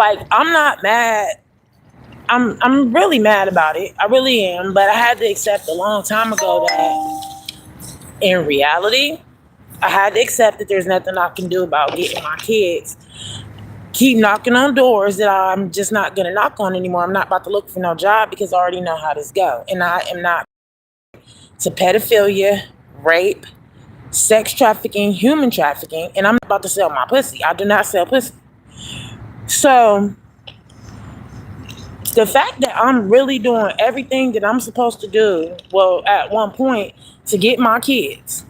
Like, I'm not mad. I'm really mad about it. I really am. But I had to accept a long time ago that in reality, I had to accept that there's nothing I can do about getting my kids. Keep knocking on doors that I'm just not gonna knock on anymore. I'm not about to look for no job because I already know how this go. And I am not to pedophilia, rape, sex trafficking, human trafficking, and I'm not about to sell my pussy. I do not sell pussy. So the fact that I'm really doing everything that I'm supposed to do, well, at one point, to get my kids,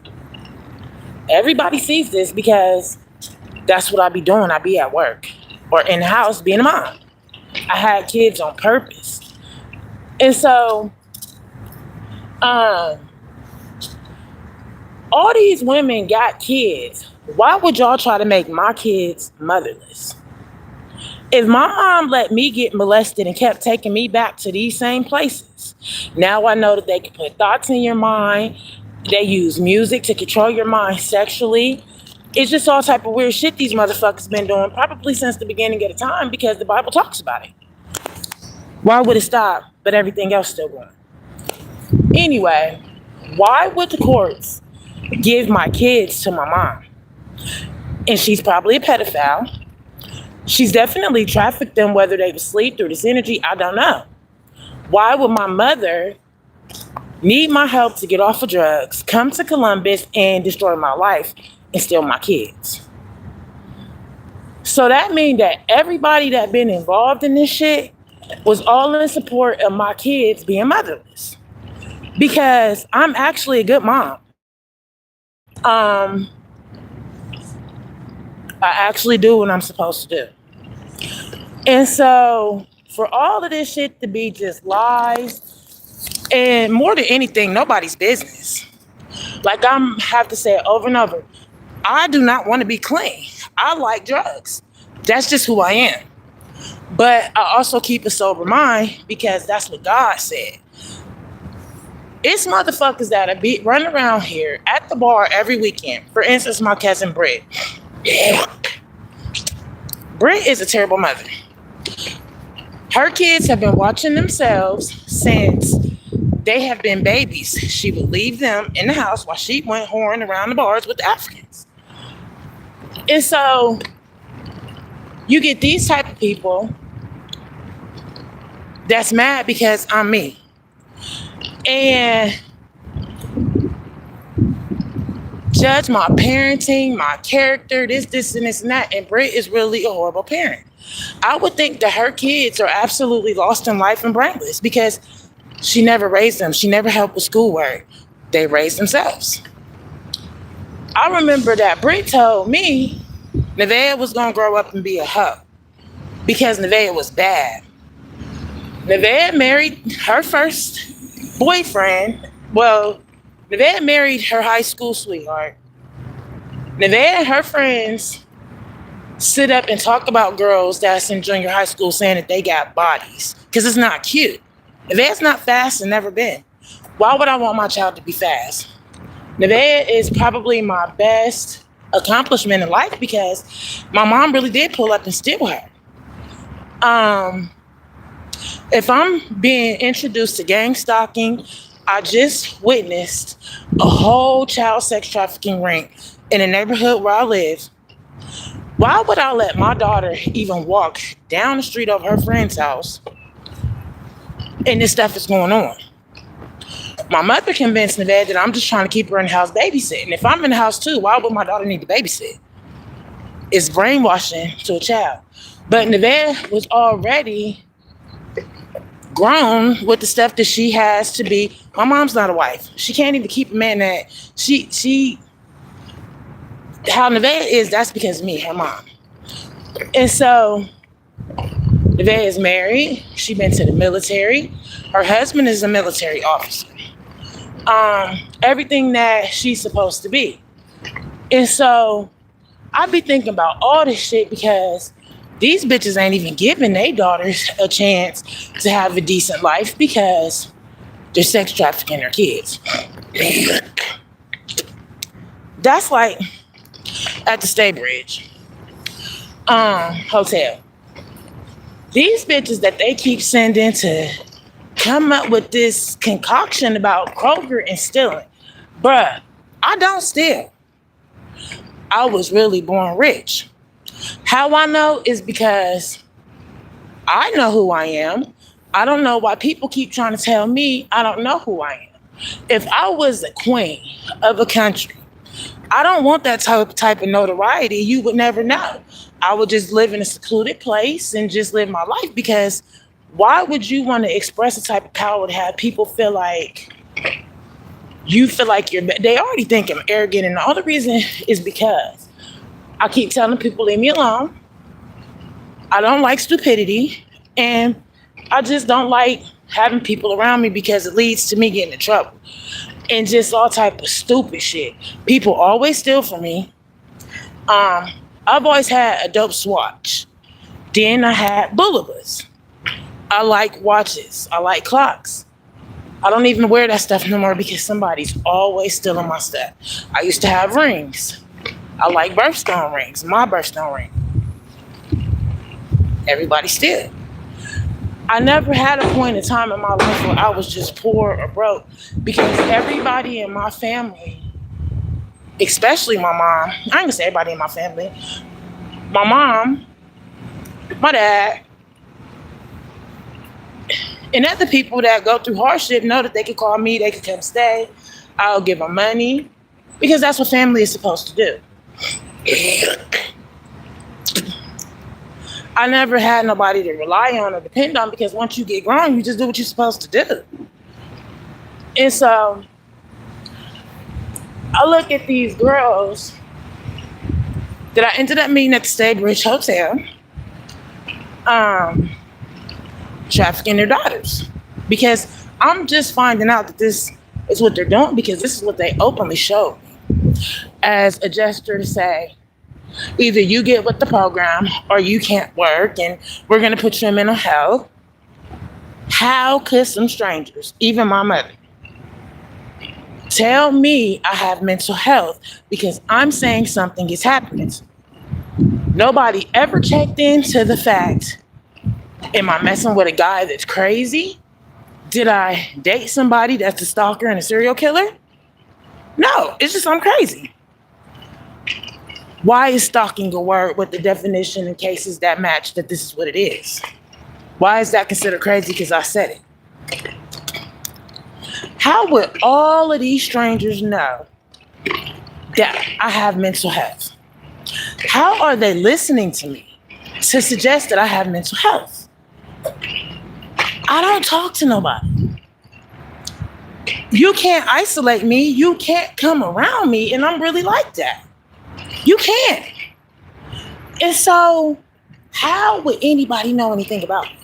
everybody sees this because that's what I be doing. I be at work or in the house being a mom. I had kids on purpose. And so, all these women got kids. Why would y'all try to make my kids motherless? If my mom let me get molested and kept taking me back to these same places, now I know that they can put thoughts in your mind. They use music to control your mind sexually. It's just all type of weird shit these motherfuckers been doing probably since the beginning of the time because the Bible talks about it. Why would it stop, but everything else still going? Anyway, why would the courts give my kids to my mom? And she's probably a pedophile. She's definitely trafficked them, whether they were asleep through this energy, I don't know. Why would my mother need my help to get off of drugs, come to Columbus and destroy my life and steal my kids? So that means that everybody that been involved in this shit was all in support of my kids being motherless. Because I'm actually a good mom. I actually do what I'm supposed to do. And so for all of this shit to be just lies, and more than anything, nobody's business. Like I have to say it over and over. I do not want to be clean. I like drugs. That's just who I am. But I also keep a sober mind because that's what God said. It's motherfuckers that are running around here at the bar every weekend. For instance, my cousin Britt. Britt is a terrible mother. Her kids have been watching themselves since they have been babies. She would leave them in the house while she went whoring around the bars with the Africans. And so you get these type of people that's mad because I'm me. And judge my parenting, my character, this, and this, and that. And Britt is really a horrible parent. I would think that her kids are absolutely lost in life and brainless because she never raised them. She never helped with schoolwork. They raised themselves. I remember that Britt told me Nevaeh was going to grow up and be a hoe because Nevaeh was bad. Nevaeh married her first boyfriend. Well, Nevaeh married her high school sweetheart. Nevaeh and her friends sit up and talk about girls that's in junior high school saying that they got bodies because it's not cute. Nevaeh's not fast and never been. Why would I want my child to be fast? Nevaeh is probably my best accomplishment in life because my mom really did pull up and steal her. If I'm being introduced to gang stalking, I just witnessed a whole child sex trafficking ring in the neighborhood where I live. Why would I let my daughter even walk down the street of her friend's house and this stuff is going on? My mother convinced Nevaeh that I'm just trying to keep her in the house babysitting. If I'm in the house too, why would my daughter need to babysit? It's brainwashing to a child. But Nevaeh was already grown with the stuff that she has to be. My mom's not a wife. She can't even keep a man that she how Nevaeh is, that's because of me, her mom. And so Nevaeh is married. She's been to the military. Her husband is a military officer. Everything that she's supposed to be. And so I be thinking about all this shit because these bitches ain't even giving their daughters a chance to have a decent life because they're sex trafficking their kids. That's like at the Stay Bridge Hotel. These bitches that they keep sending to come up with this concoction about Kroger and stealing. Bruh, I don't steal. I was really born rich. How I know is because I know who I am. I don't know why people keep trying to tell me I don't know who I am. If I was the queen of a country, I don't want that type of notoriety. You would never know. I would just live in a secluded place and just live my life because why would you want to express the type of power to have people feel like you feel like they already think I'm arrogant, and the only reason is because I keep telling people leave me alone. I don't like stupidity, and I just don't like having people around me because it leads to me getting in trouble and just all type of stupid shit. People always steal from me. I've always had a dope swatch. Then I had bullets. I like watches. I like clocks. I don't even wear that stuff no more because somebody's always stealing my stuff. I used to have rings. I like birthstone rings. My birthstone ring. Everybody steal. I never had a point in time in my life where I was just poor or broke because everybody in my family, especially my mom, I ain't gonna say everybody in my family, my mom, my dad, and other people that go through hardship know that they can call me, they can come stay. I'll give them money because that's what family is supposed to do. I never had nobody to rely on or depend on because once you get grown, you just do what you're supposed to do. And so I look at these girls that I ended up meeting at the Staybridge Hotel, trafficking their daughters. Because I'm just finding out that this is what they're doing because this is what they openly showed me as a gesture to say, either you get with the program or you can't work and we're going to put you in mental health. How could some strangers, even my mother, tell me I have mental health because I'm saying something is happening? Nobody ever checked into the fact, am I messing with a guy that's crazy? Did I date somebody that's a stalker and a serial killer? No, it's just I'm crazy. Why is stalking a word with the definition in cases that match that this is what it is? Why is that considered crazy because I said it? How would all of these strangers know that I have mental health? How are they listening to me to suggest that I have mental health? I don't talk to nobody. You can't isolate me. You can't come around me, and I'm really like that. You can't. And so, how would anybody know anything about me?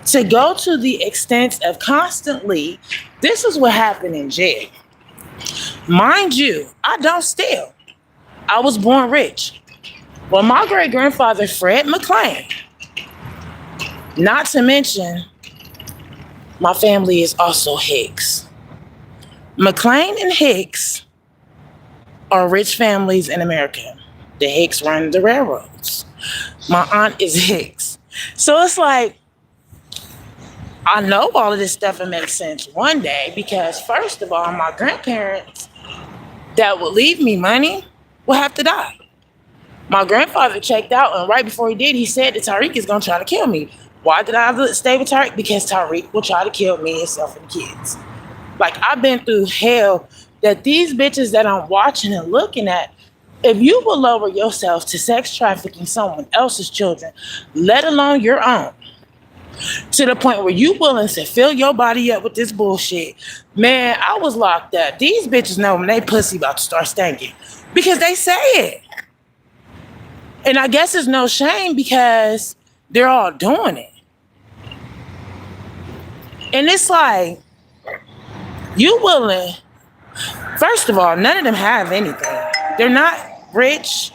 To go to the extent of constantly, this is what happened in jail. Mind you, I don't steal. I was born rich. Well, my great grandfather, Fred McLean, not to mention, my family is also Hicks. McLean and Hicks are rich families in America. The Hicks run the railroads. My aunt is Hicks. So it's like, I know all of this stuff and makes sense one day because first of all, my grandparents that would leave me money will have to die. My grandfather checked out, and right before he did, he said that Tariq is going to try to kill me. Why did I stay with Tariq? Because Tariq will try to kill me, himself, and the kids. Like, I've been through hell that these bitches that I'm watching and looking at, if you will lower yourself to sex trafficking someone else's children, let alone your own, to the point where you willing to fill your body up with this bullshit, man, I was locked up. These bitches know when they pussy about to start stinking because they say it. And I guess it's no shame because they're all doing it. And it's like, you willing, first of all, none of them have anything. They're not rich.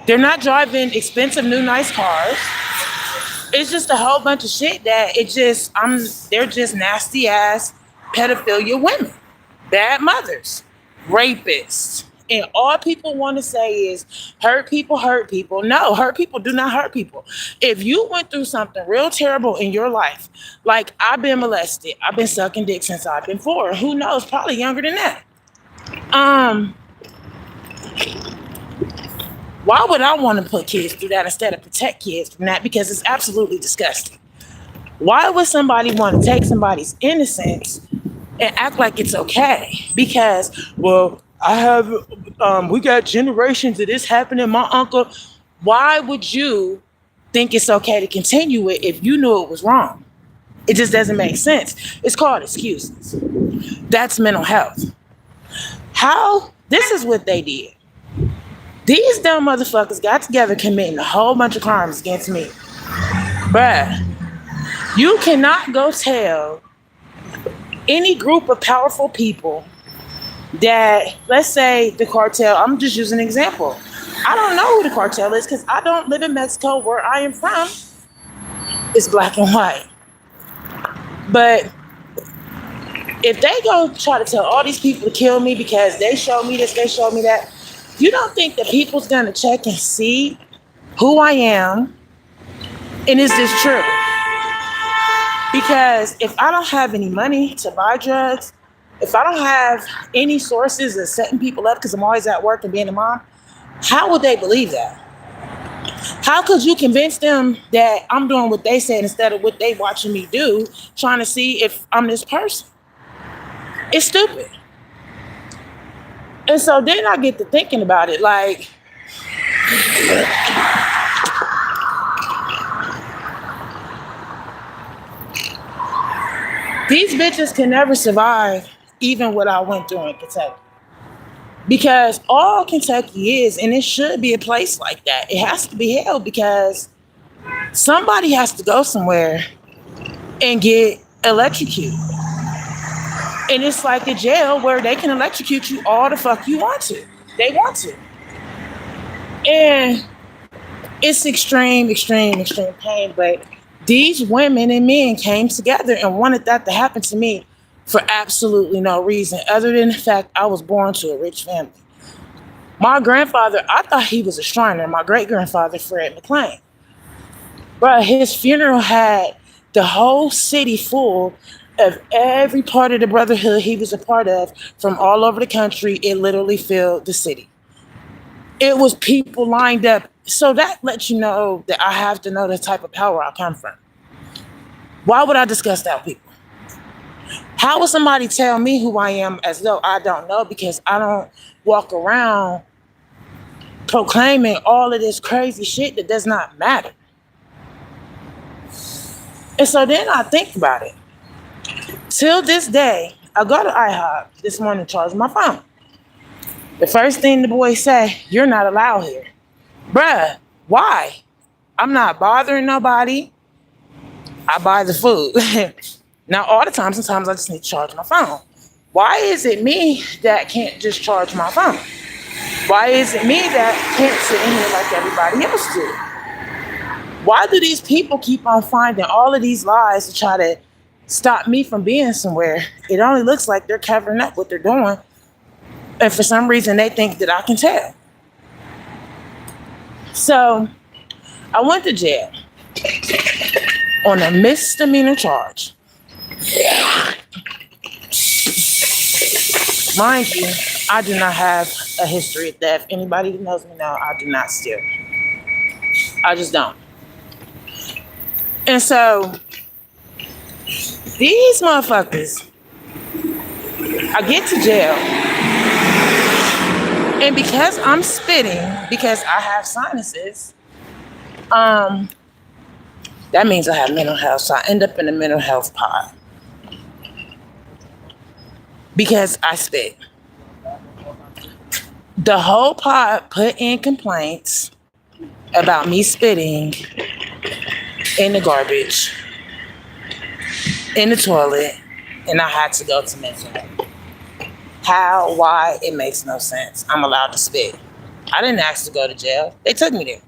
They're not driving expensive new nice cars. It's just a whole bunch of shit that they're just nasty ass pedophilia women, bad mothers, rapists, And all people want to say is hurt people hurt people. No, hurt people do not hurt people. If you went through something real terrible in your life, like I've been molested, I've been sucking dick since I've been 4. Who knows? Probably younger than that. Um, why would I want to put kids through that instead of protect kids from that? Because it's absolutely disgusting. Why would somebody want to take somebody's innocence and act like it's okay? Because, well, we got generations of this happening. My uncle, why would you think it's okay to continue it if you knew it was wrong? It just doesn't make sense. It's called excuses. That's mental health. This is what they did. These dumb motherfuckers got together committing a whole bunch of crimes against me. Bruh, you cannot go tell any group of powerful people that, let's say the cartel, I'm just using an example. I don't know who the cartel is because I don't live in Mexico where I am from. It's black and white. But if they go try to tell all these people to kill me because they showed me this, they showed me that, you don't think the people's gonna check and see who I am and is this true? Because if I don't have any money to buy drugs, if I don't have any sources of setting people up because I'm always at work and being a mom, how would they believe that? How could you convince them that I'm doing what they said instead of what they watching me do, trying to see if I'm this person? It's stupid. And so then I get to thinking about it, like, these bitches can never survive even what I went through in Kentucky. Because all Kentucky is, and it should be a place like that, it has to be held because somebody has to go somewhere and get electrocuted. And it's like a jail where they can electrocute you all the fuck you want to. They want to. And it's extreme pain. But these women and men came together and wanted that to happen to me for absolutely no reason other than the fact I was born to a rich family. My grandfather, I thought he was a Shriner. My great-grandfather, Fred McLean. But his funeral had the whole city full of every part of the brotherhood he was a part of from all over the country. It literally filled the city. It was people lined up. So that lets you know that I have to know the type of power I come from. Why would I discuss that with people? How would somebody tell me who I am as though I don't know because I don't walk around proclaiming all of this crazy shit that does not matter? And so then I think about it. Till this day, I go to IHOP this morning to charge my phone. The first thing the boys say, you're not allowed here. Bruh, why? I'm not bothering nobody. I buy the food. Now, all the time, sometimes I just need to charge my phone. Why is it me that can't just charge my phone? Why is it me that can't sit in here like everybody else do? Why do these people keep on finding all of these lies to try to stop me from being somewhere? It only looks like they're covering up what they're doing. And for some reason, they think that I can tell. So I went to jail on a misdemeanor charge. Mind you, I do not have a history of theft. Anybody who knows me now, I do not steal. I just don't. And so these motherfuckers, I get to jail, and because I'm spitting, because I have sinuses, that means I have mental health. So I end up in a mental health pod because I spit. The whole pod put in complaints about me spitting in the garbage, in the toilet, and I had to go to mental health. How? Why? It makes no sense. I'm allowed to spit. I didn't ask to go to jail. They took me there.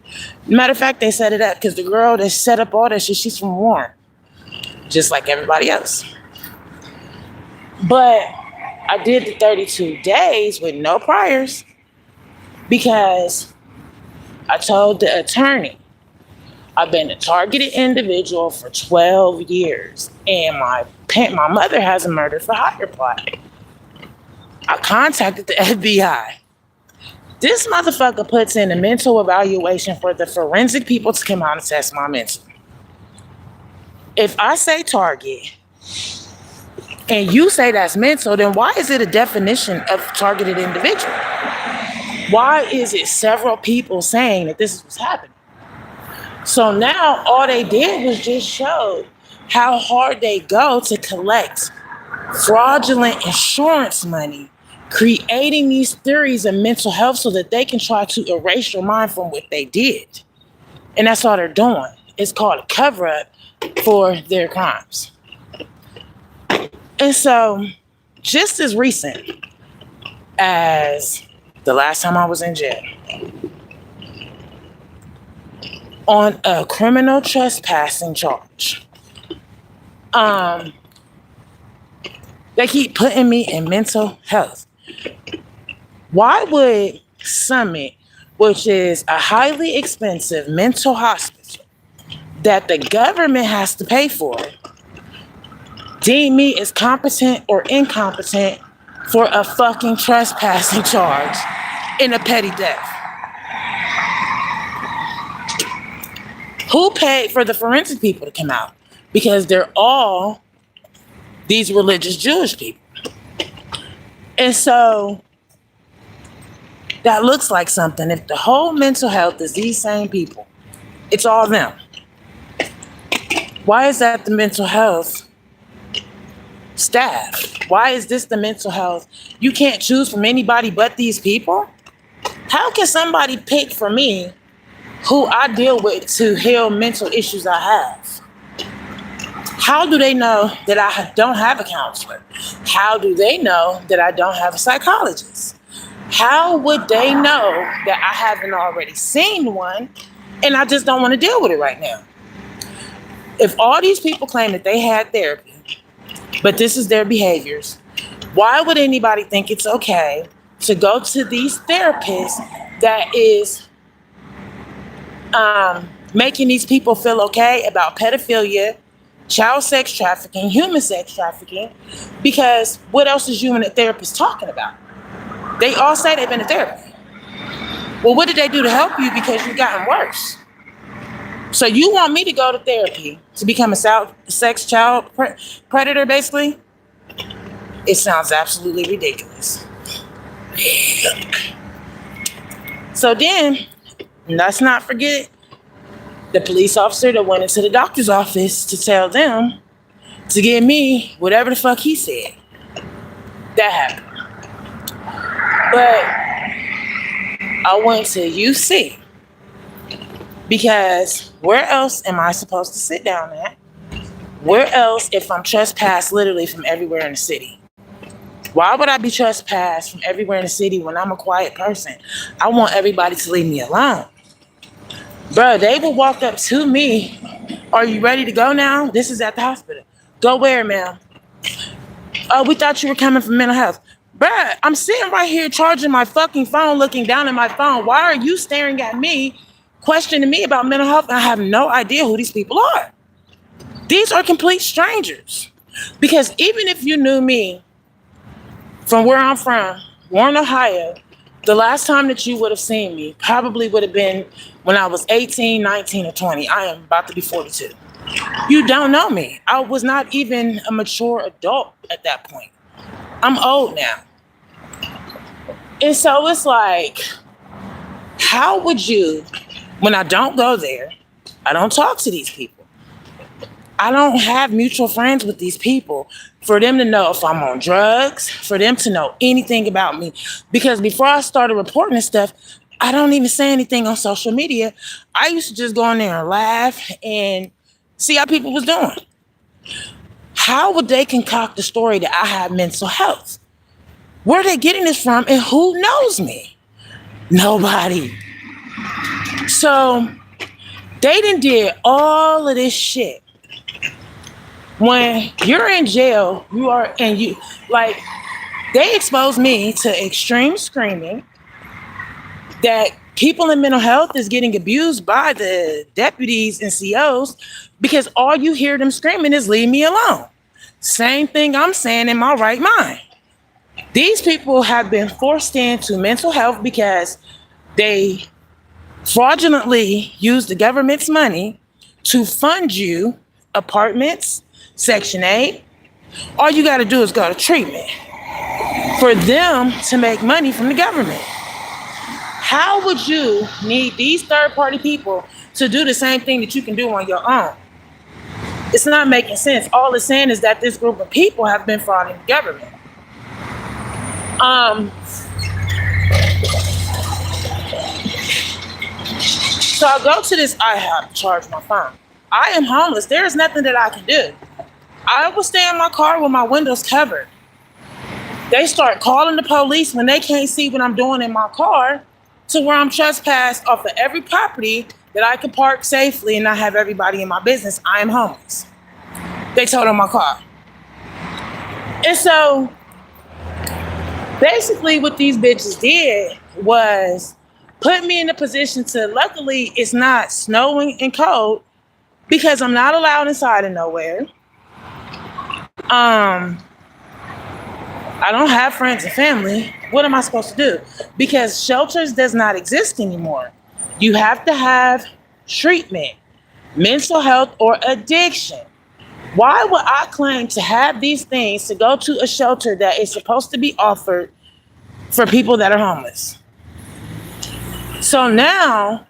Matter of fact, they set it up because the girl that set up all that shit, she's from Warren, just like everybody else. But I did the 32 days with no priors. because I told the attorney I've been a targeted individual for 12 years, and my mother has a murder for hire plot. I contacted the FBI. This motherfucker puts in a mental evaluation for the forensic people to come out and test my mental. If I say target and you say that's mental, then why is it a definition of targeted individual? Why is it several people saying that this is what's happening? So now all they did was just show how hard they go to collect fraudulent insurance money, creating these theories of mental health so that they can try to erase your mind from what they did. And that's all they're doing. It's called a cover-up for their crimes. And so, just as recent as the last time I was in jail, on a criminal trespassing charge, they keep putting me in mental health. Why would Summit, which is a highly expensive mental hospital that the government has to pay for, deem me as competent or incompetent for a fucking trespassing charge in a petty theft? Who paid for the forensic people to come out? Because they're all these religious Jewish people. And so that looks like something. If the whole mental health is these same people, it's all them. Why is that the mental health staff? Why is this the mental health? You can't choose from anybody but these people? How can somebody pick for me who I deal with to heal mental issues I have? How do they know that I don't have a counselor? How do they know that I don't have a psychologist? How would they know that I haven't already seen one and I just don't want to deal with it right now? If all these people claim that they had therapy, but this is their behaviors, why would anybody think it's okay to go to these therapists that is making these people feel okay about pedophilia, child sex trafficking, human sex trafficking? Because what else is you and a therapist talking about? They all say they've been to therapy. Well, what did they do to help you because you've gotten worse? So you want me to go to therapy to become a sex child predator, basically? It sounds absolutely ridiculous. So then, let's not forget the police officer that went into the doctor's office to tell them to give me whatever the fuck he said. That happened. But I went to UC because where else am I supposed to sit down at? Where else if I'm trespassed literally from everywhere in the city? Why would I be trespassed from everywhere in the city when I'm a quiet person? I want everybody to leave me alone. Bro, they will walk up to me. Are you ready to go now? This is at the hospital. Go where, ma'am? Oh, we thought you were coming from mental health. Bruh, I'm sitting right here charging my fucking phone, looking down at my phone. Why are you staring at me, questioning me about mental health? I have no idea who these people are. These are complete strangers. Because even if you knew me from where I'm from, Warren, Ohio, the last time that you would have seen me probably would have been when I was 18, 19, or 20. I am about to be 42. You don't know me. I was not even a mature adult at that point. I'm old now. And so it's like, how would you, when I don't go there, I don't talk to these people, I don't have mutual friends with these people, for them to know if I'm on drugs, for them to know anything about me. Because before I started reporting this stuff, I don't even say anything on social media. I used to just go in there and laugh and see how people was doing. How would they concoct the story that I have mental health? Where are they getting this from and who knows me? Nobody. So they done did all of this shit. When you're in jail, they expose me to extreme screaming, that people in mental health is getting abused by the deputies and COs because all you hear them screaming is leave me alone. Same thing I'm saying in my right mind. These people have been forced into mental health because they fraudulently use the government's money to fund you apartments, Section 8. All you got to do is go to treatment for them to make money from the government. How would you need these third-party people to do the same thing that you can do on your own? It's not making sense. All it's saying is that this group of people have been frauding the government. So I go to this IHOP to charge my phone. I am homeless. There is nothing that I can do. I will stay in my car with my windows covered. They start calling the police when they can't see what I'm doing in my car, to where I'm trespassed off of every property that I can park safely and not have everybody in my business. I am homeless. They totaled my car. And so basically what these bitches did was put me in a position to, luckily it's not snowing and cold because I'm not allowed inside of nowhere. I don't have friends and family. What am I supposed to do? Because shelters does not exist anymore. You have to have treatment, mental health, or addiction. Why would I claim to have these things to go to a shelter that is supposed to be offered for people that are homeless? So now,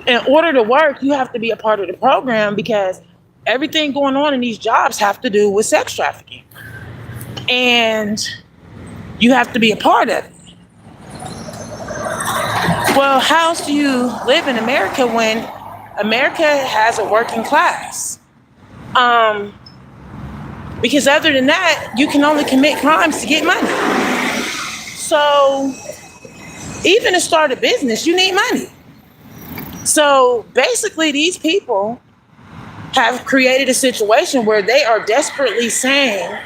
in order to work, you have to be a part of the program because everything going on in these jobs have to do with sex trafficking. And you have to be a part of it. Well, how else do you live in America when America has a working class? Because other than that, you can only commit crimes to get money. So even to start a business, you need money. So basically, these people have created a situation where they are desperately saying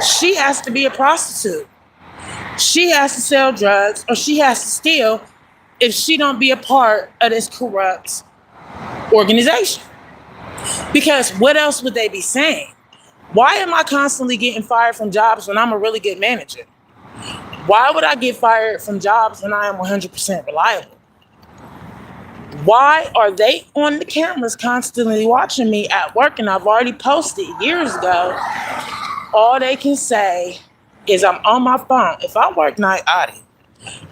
she has to be a prostitute. She has to sell drugs or she has to steal if she don't be a part of this corrupt organization. Because what else would they be saying? Why am I constantly getting fired from jobs when I'm a really good manager? Why would I get fired from jobs when I am 100% reliable? Why are they on the cameras constantly watching me at work? And I've already posted years ago. All they can say is I'm on my phone. If I work night audit,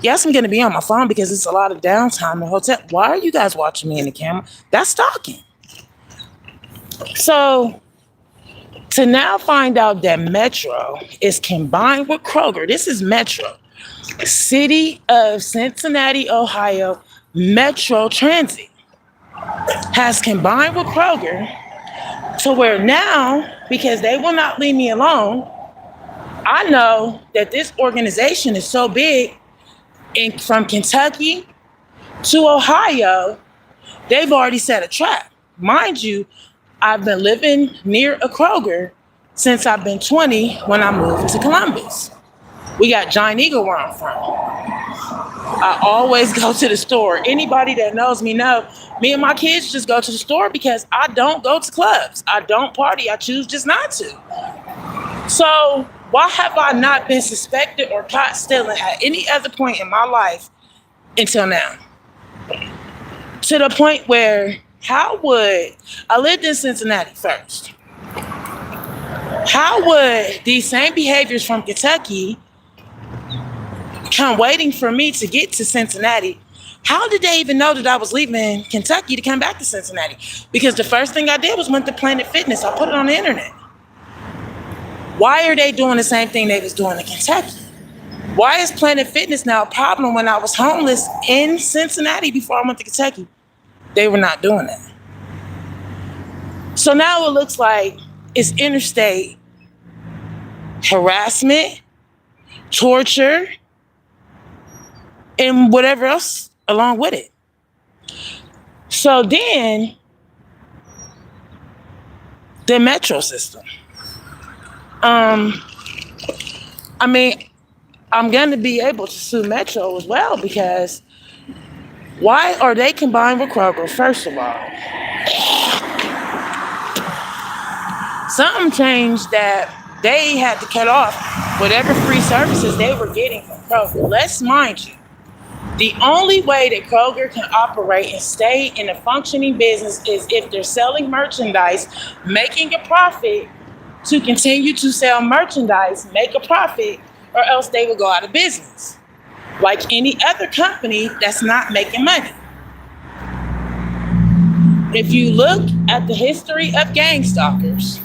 yes, I'm going to be on my phone because it's a lot of downtime in the hotel. Why are you guys watching me in the camera? That's stalking. So to now find out that Metro is combined with Kroger, this is Metro, City of Cincinnati, Ohio, Metro Transit has combined with Kroger to where now, because they will not leave me alone, I know that this organization is so big from Kentucky to Ohio, they've already set a trap. Mind you, I've been living near a Kroger since I've been 20 when I moved to Columbus. We got Giant Eagle where I'm from. I always go to the store. Anybody that knows me know, me and my kids just go to the store because I don't go to clubs. I don't party. I choose just not to. So why have I not been suspected or caught stealing at any other point in my life until now? To the point where I lived in Cincinnati first. How would these same behaviors from Kentucky come waiting for me to get to Cincinnati? How did they even know that I was leaving Kentucky to come back to Cincinnati? Because the first thing I did was went to Planet Fitness. I put it on the internet. Why are they doing the same thing they was doing in Kentucky? Why is Planet Fitness now a problem when I was homeless in Cincinnati before I went to Kentucky? They were not doing that. So now it looks like it's interstate harassment, torture, and whatever else along with it. So then, the metro system. I mean, I'm going to be able to sue Metro as well because Why are they combined with Kroger? First of all, something changed that they had to cut off whatever free services they were getting from Kroger. Let's mind you, the only way that Kroger can operate and stay in a functioning business is if they're selling merchandise, making a profit to continue to sell merchandise, make a profit, or else they will go out of business. Like any other company that's not making money. If you look at the history of gang stalkers,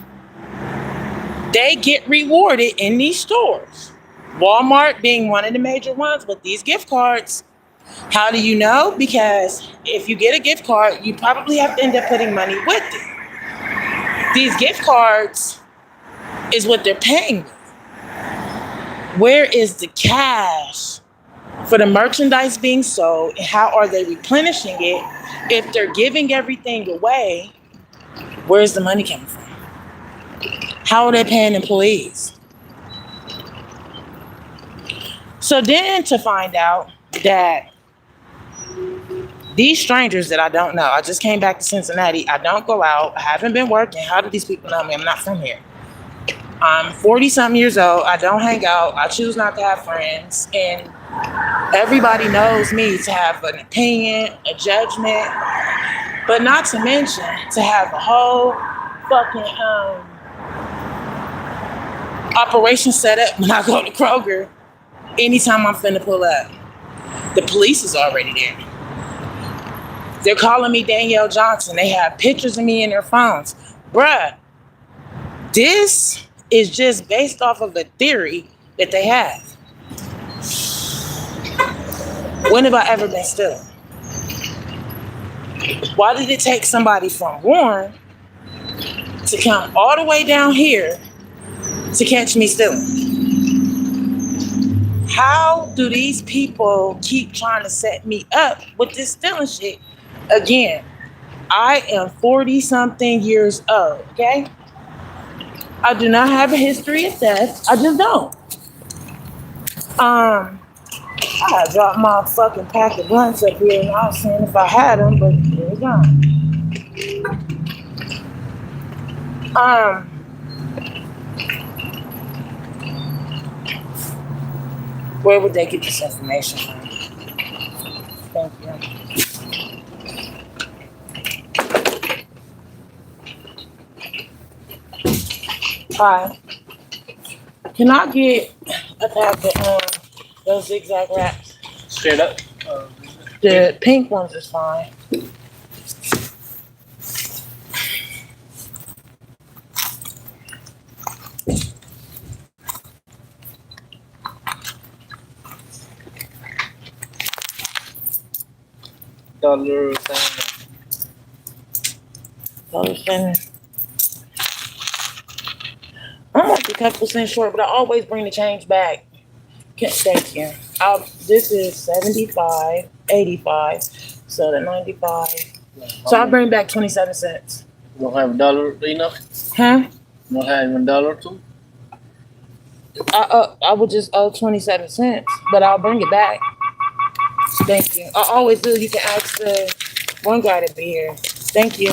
they get rewarded in these stores. Walmart being one of the major ones with these gift cards. How do you know? Because if you get a gift card, you probably have to end up putting money with it. These gift cards is what they're paying with. Where is the cash for the merchandise being sold, and how are they replenishing it? If they're giving everything away, where's the money coming from? How are they paying employees? So then to find out that these strangers that I don't know, I just came back to Cincinnati, I don't go out, I haven't been working. How do these people know me? I'm not from here. I'm 40-something years old. I don't hang out. I choose not to have friends. And everybody knows me to have an opinion, a judgment, but not to mention to have a whole fucking operation set up when I go to Kroger anytime I'm finna pull up. The police is already there. They're calling me Danielle Johnson. They have pictures of me in their phones. Bruh, this is just based off of a theory that they have. When have I ever been still? Why did it take somebody from Warren to come all the way down here to catch me stealing? How do these people keep trying to set me up with this stealing shit? Again, I am 40-something years old, okay? I do not have a history of theft. I just don't. I dropped my fucking pack of blunts up here and I was seeing if I had them, but they're gone. Where would they get this information from? Thank you. Hi. Can I get a pack of those zigzag wraps? Straight up. The pink ones is fine. $1. $1.07. I'm like a couple cents short, but I always bring the change back. Thank you. This is 75, 85, so the 95. So I'll bring back 27 cents. You don't have $1 enough? Huh? You don't have even $1 or two? I would just owe 27 cents, but I'll bring it back. Thank you. I always do. You can ask the one guy to be here. Thank you.